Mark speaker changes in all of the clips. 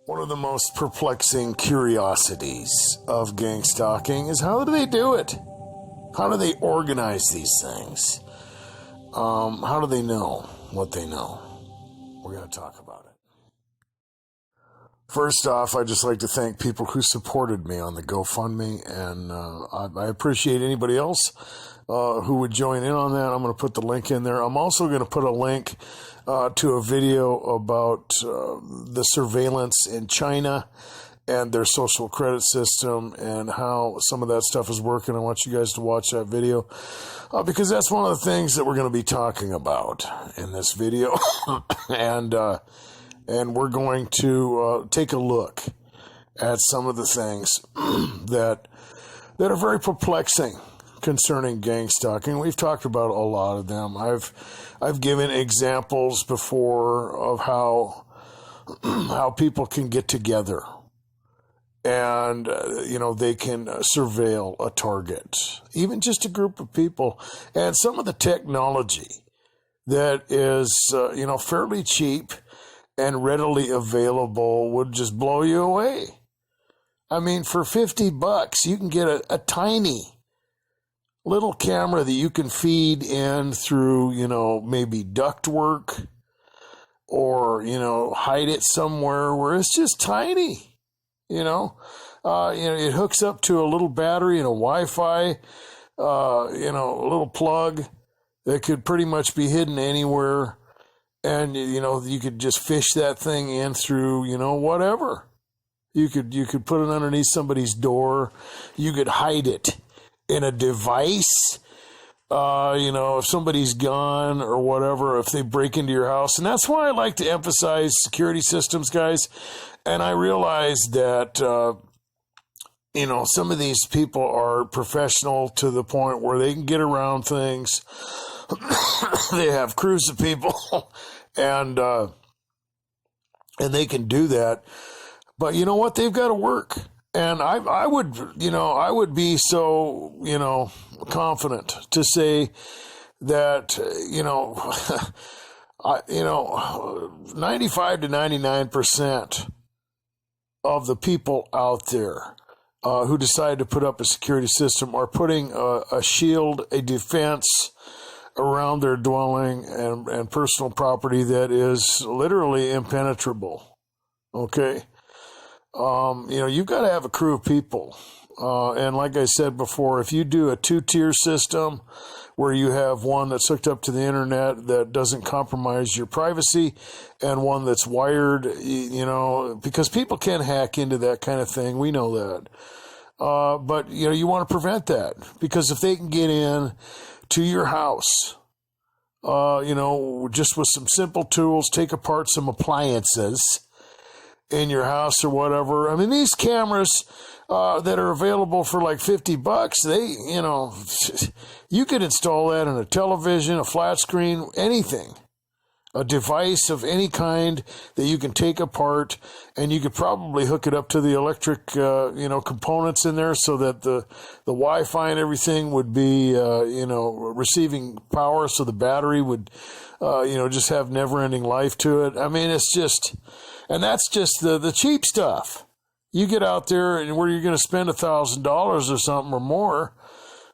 Speaker 1: One of the most perplexing curiosities of Gangstalking is how do they do it? How do they organize these things? How do they know what they know? We're going to talk about it. First off, I'd just like to thank people who supported me on the GoFundMe, and I appreciate anybody else who would join in on that. I'm going to put the link in there. I'm also going to put a link to a video about the surveillance in China and their social credit system and how some of that stuff is working. I want you guys to watch that video because that's one of the things that we're going to be talking about in this video. And we're going to take a look at some of the things that are very perplexing concerning gangstalking. We've talked about a lot of them. I've given examples before of how people can get together and they can surveil a target, even just a group of people, and some of the technology that is fairly cheap and readily available would just blow you away. I mean, for $50, you can get a tiny little camera that you can feed in through, maybe ductwork or, hide it somewhere where it's just tiny, it hooks up to a little battery and a Wi-Fi, a little plug that could pretty much be hidden anywhere. And, you could just fish that thing in through, whatever. You could put it underneath somebody's door. You could hide it in a device, if somebody's gone or whatever, if they break into your house. And that's why I like to emphasize security systems, guys. And I realize that, some of these people are professional to the point where they can get around things. They have crews of people and they can do that. But you know what? They've got to work. And I would be so, confident to say that, 95 to 99% of the people out there who decide to put up a security system are putting a shield, a defense around their dwelling and personal property that is literally impenetrable. Okay? You've got to have a crew of people. And like I said before, if you do a two-tier system where you have one that's hooked up to the internet that doesn't compromise your privacy and one that's wired, because people can hack into that kind of thing. We know that. But, you want to prevent that because if they can get in to your house, just with some simple tools, take apart some appliances in your house or whatever. I mean, these cameras that are available for like $50, you could install that in a television, a flat screen, anything. A device of any kind that you can take apart, and you could probably hook it up to the electric, components in there so that the Wi-Fi and everything would be, receiving power so the battery would, just have never-ending life to it. I mean, it's just... And that's just the cheap stuff. You get out there and where you're going to spend $1,000 or something or more,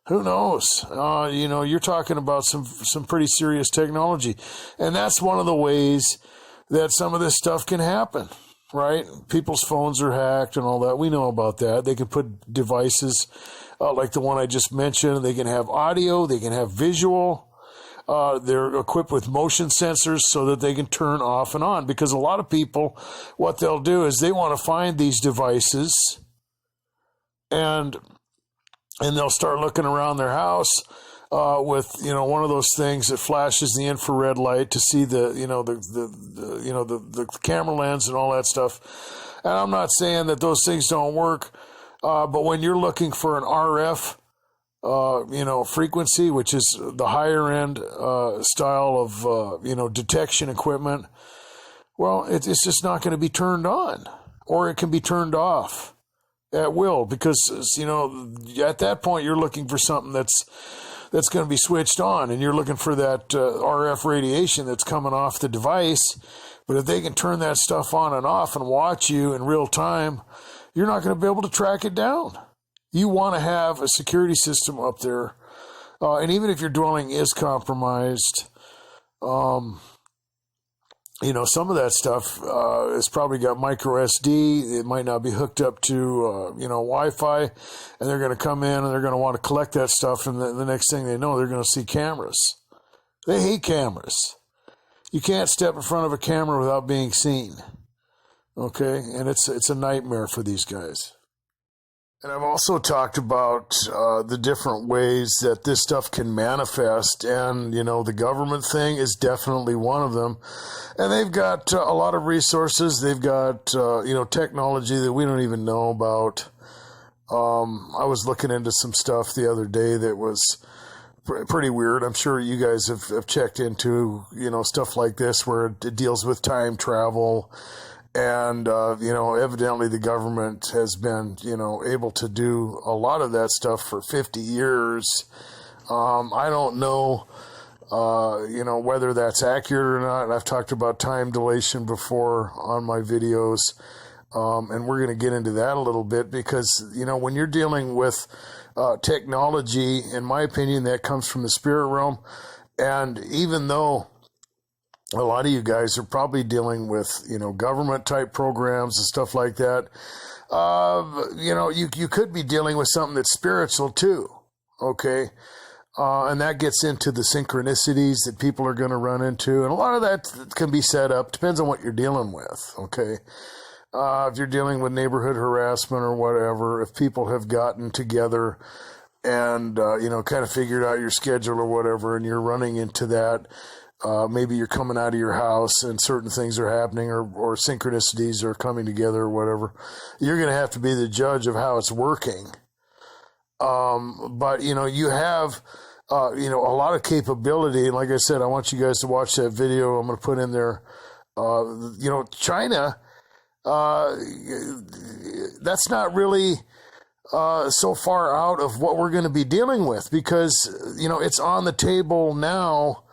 Speaker 1: who knows? You're talking about some pretty serious technology. And that's one of the ways that some of this stuff can happen, right? People's phones are hacked and all that. We know about that. They can put devices like the one I just mentioned. They can have audio. They can have visual. They're equipped with motion sensors so that they can turn off and on, because a lot of people, what they'll do is they want to find these devices and they'll start looking around their house with one of those things that flashes the infrared light to see the camera lens and all that stuff. And I'm not saying that those things don't work, but when you're looking for an RF frequency, which is the higher end style of detection equipment, well, it's just not going to be turned on, or it can be turned off at will, because at that point you're looking for something that's going to be switched on, and you're looking for that RF radiation that's coming off the device But if they can turn that stuff on and off and watch you in real time, you're not going to be able to track it down. You want to have a security system up there. And even if your dwelling is compromised, some of that stuff has probably got micro SD. It might not be hooked up to, Wi-Fi. And they're going to come in and they're going to want to collect that stuff. And the next thing they know, they're going to see cameras. They hate cameras. You can't step in front of a camera without being seen. Okay? And it's a nightmare for these guys. And I've also talked about the different ways that this stuff can manifest, and, the government thing is definitely one of them. And they've got a lot of resources. They've got, technology that we don't even know about. I was looking into some stuff the other day that was pretty weird. I'm sure you guys have checked into, stuff like this where it deals with time travel. And, evidently the government has been, able to do a lot of that stuff for 50 years. I don't know, whether that's accurate or not. I've talked about time dilation before on my videos. And we're going to get into that a little bit because, when you're dealing with technology, in my opinion, that comes from the spirit realm. And even though a lot of you guys are probably dealing with, government type programs and stuff like that. You could be dealing with something that's spiritual too. Okay. And that gets into the synchronicities that people are going to run into. And a lot of that can be set up. Depends on what you're dealing with. Okay. If you're dealing with neighborhood harassment or whatever, if people have gotten together and, kind of figured out your schedule or whatever, and you're running into that, maybe you're coming out of your house and certain things are happening or synchronicities are coming together or whatever. You're going to have to be the judge of how it's working. But, you have, a lot of capability. And like I said, I want you guys to watch that video I'm going to put in there. China, that's not really so far out of what we're going to be dealing with because, it's on the table now.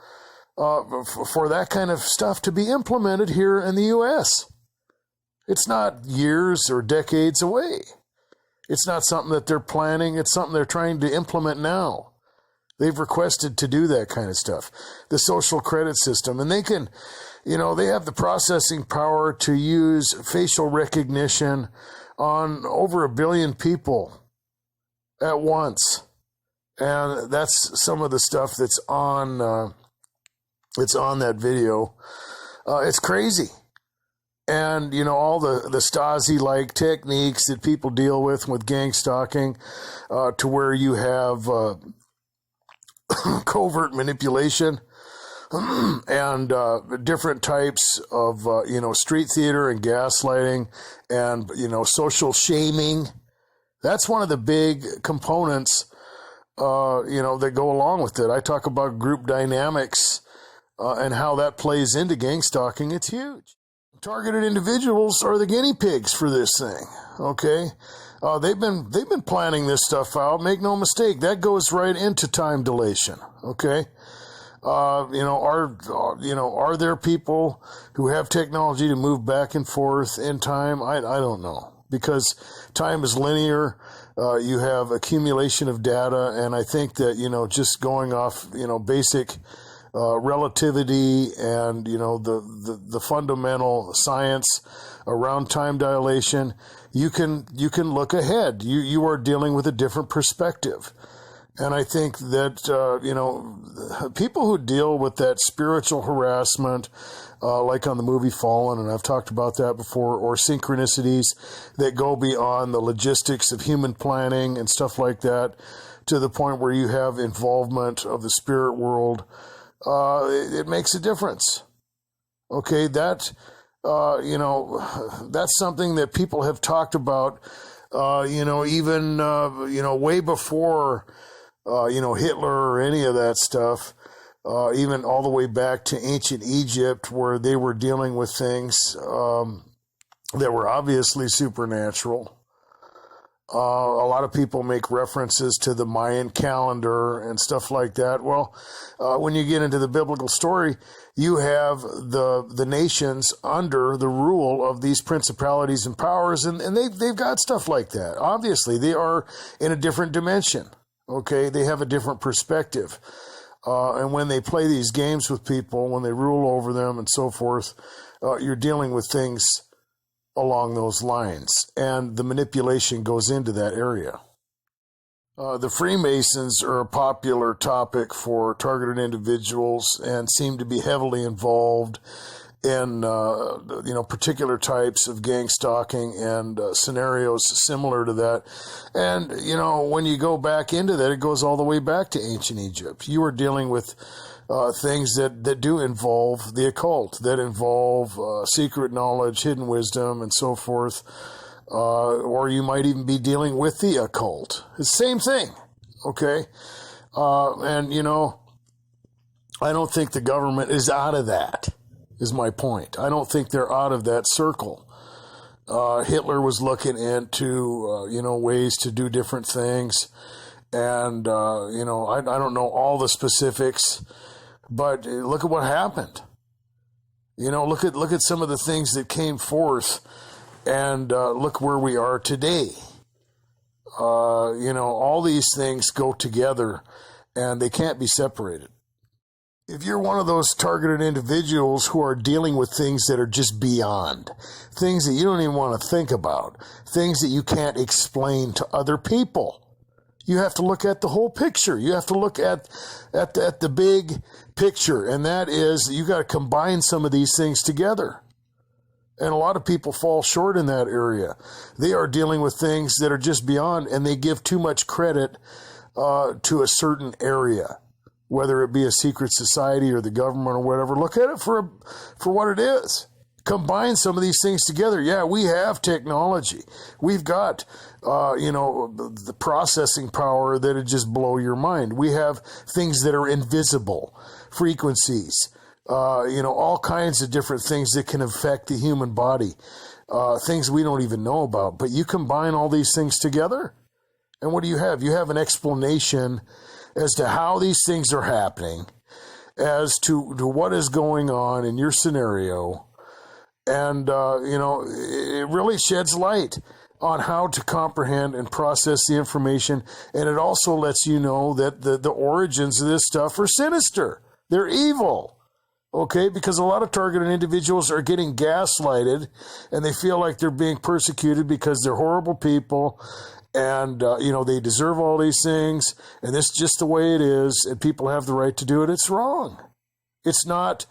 Speaker 1: For that kind of stuff to be implemented here in the U.S. It's not years or decades away. It's not something that they're planning. It's something they're trying to implement now. They've requested to do that kind of stuff. The social credit system. And they can, they have the processing power to use facial recognition on over 1 billion people at once. And that's some of the stuff that's on... It's on that video. It's crazy. And, all the Stasi-like techniques that people deal with gangstalking, to where you have covert manipulation and different types of, street theater and gaslighting and, social shaming. That's one of the big components, that go along with it. I talk about group dynamics. And how that plays into gangstalking. It's huge. Targeted individuals are the guinea pigs for this thing. Okay, they've been planning this stuff out. Make no mistake, that goes right into time dilation. Okay, are there people who have technology to move back and forth in time? I don't know, because time is linear. You have accumulation of data, and I think that just going off basic. Relativity and, the fundamental science around time dilation, you can look ahead. You are dealing with a different perspective. And I think that, people who deal with that spiritual harassment, like on the movie Fallen, and I've talked about that before, or synchronicities that go beyond the logistics of human planning and stuff like that, to the point where you have involvement of the spirit world, it makes a difference. Okay, that's something that people have talked about, even, way before, Hitler or any of that stuff, even all the way back to ancient Egypt, where they were dealing with things that were obviously supernatural. A lot of people make references to the Mayan calendar and stuff like that. Well, when you get into the biblical story, you have the nations under the rule of these principalities and powers, and they've got stuff like that. Obviously, they are in a different dimension. Okay, they have a different perspective. And when they play these games with people, when they rule over them and so forth, you're dealing with things along those lines, and the manipulation goes into that area. The Freemasons are a popular topic for targeted individuals and seem to be heavily involved in particular types of gang stalking and scenarios similar to that. And when you go back into that, it goes all the way back to ancient Egypt. You are dealing with things that do involve the occult, that involve secret knowledge, hidden wisdom, and so forth. Or you might even be dealing with the occult. It's the same thing, okay? And I don't think the government is out of that, is my point. I don't think they're out of that circle. Hitler was looking into, ways to do different things. And, I don't know all the specifics, but look at what happened. Look at some of the things that came forth, and look where we are today. All these things go together, and they can't be separated. If you're one of those targeted individuals who are dealing with things that are just beyond, things that you don't even want to think about, things that you can't explain to other people, you have to look at the whole picture. You have to look at the big picture, and that is you got to combine some of these things together. And a lot of people fall short in that area. They are dealing with things that are just beyond, and they give too much credit to a certain area, whether it be a secret society or the government or whatever. Look at it for what it is. Combine some of these things together. Yeah, we have technology. We've got, the processing power that would just blow your mind. We have things that are invisible, frequencies, all kinds of different things that can affect the human body, things we don't even know about. But you combine all these things together, and what do you have? You have an explanation as to how these things are happening, as to what is going on in your scenario. And, it really sheds light on how to comprehend and process the information. And it also lets you know that the origins of this stuff are sinister. They're evil. Okay? Because a lot of targeted individuals are getting gaslighted, and they feel like they're being persecuted because they're horrible people. And, they deserve all these things. And this is just the way it is. And people have the right to do it. It's wrong. It's not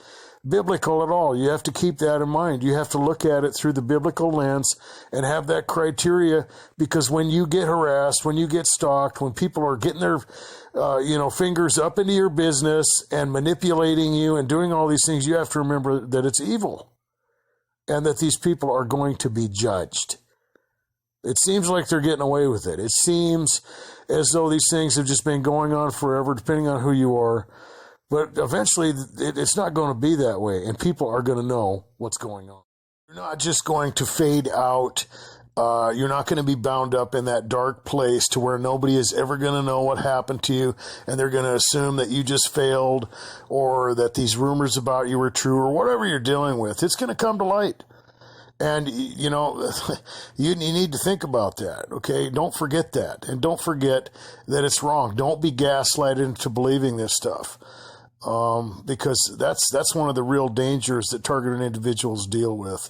Speaker 1: biblical at all. You have to keep that in mind. You have to look at it through the biblical lens and have that criteria, because when you get harassed, when you get stalked, when people are getting their, fingers up into your business and manipulating you and doing all these things, you have to remember that it's evil and that these people are going to be judged. It seems like they're getting away with it. It seems as though these things have just been going on forever, depending on who you are. But eventually, it's not going to be that way, and people are going to know what's going on. You're not just going to fade out. You're not going to be bound up in that dark place to where nobody is ever going to know what happened to you, and they're going to assume that you just failed, or that these rumors about you were true, or whatever you're dealing with. It's going to come to light. And, you need to think about that, okay? Don't forget that. And don't forget that it's wrong. Don't be gaslighted into believing this stuff. Because that's one of the real dangers that targeted individuals deal with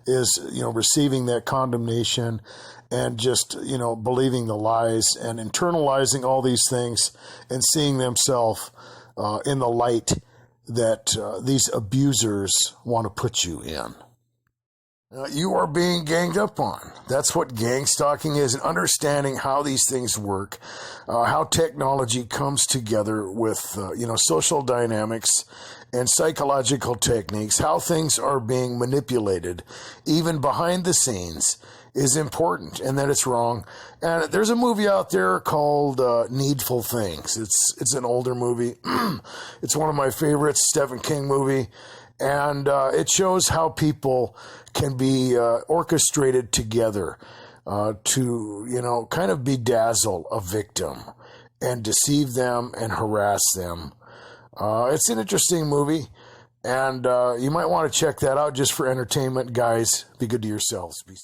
Speaker 1: is, receiving that condemnation and just, believing the lies and internalizing all these things and seeing themselves in the light that these abusers want to put you in. You are being ganged up on. That's what gang stalking is, and understanding how these things work, how technology comes together with, social dynamics and psychological techniques, how things are being manipulated, even behind the scenes, is important, and that it's wrong. And there's a movie out there called Needful Things. It's an older movie. It's one of my favorites, Stephen King movie. And it shows how people can be orchestrated together to, kind of bedazzle a victim and deceive them and harass them. It's an interesting movie, and you might want to check that out just for entertainment. Guys, be good to yourselves. Peace.